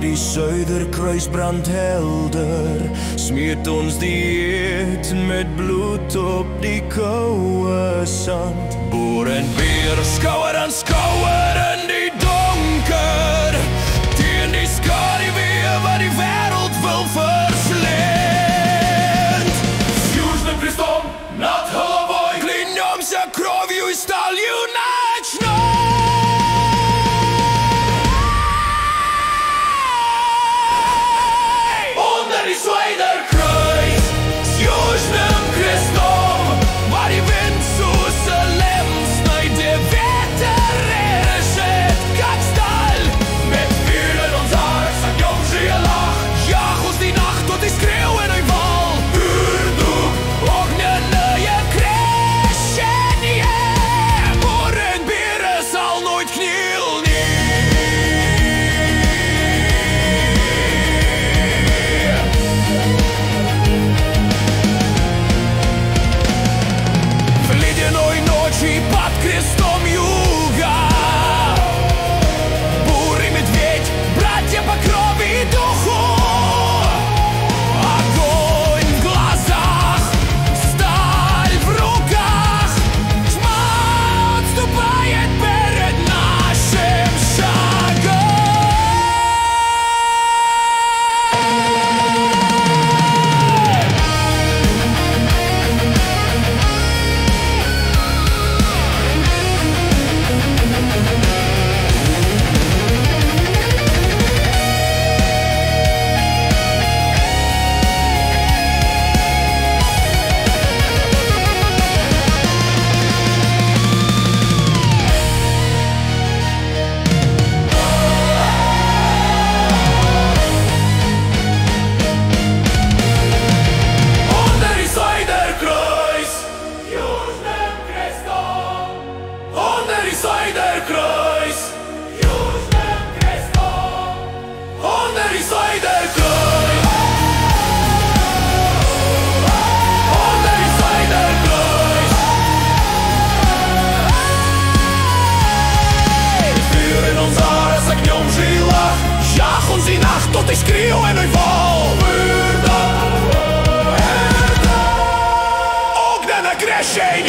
die Zuiderkruis brandt helder, smeert ons dieet met bloed op die koude sand. Boer en beer, skouwer aan skouwer in die donker, teen die skaduwee wat die wêreld wil verslind. Južnym Kristom nad головой клянемся кровью и сталью ночной. Onder die Zuiderkruis, s Južnym Kristom, waar die wind soese levensnijd de wetter reset, как сталь. Met vuur in ons hart, sang jong zie lach, jag ons die nacht tot die skreeuw in een val. Vuurdoek, ognende je crashen, yeah. Boer en beren zal nooit kniel, ночи под крестом юга. Бурый медведь, братья по крови и духу. Огонь в глазах, сталь в руках. Тьма отступает перед нашим шагом. Zuiderkruis, Južnym Kristom, onder die Zuiderkruis, onder die Zuiderkruis. Vuur in ons hart, als ik jong жилах, jag ons die nacht tot die skreeuw en een val. Vuurdag, ognen en crashing.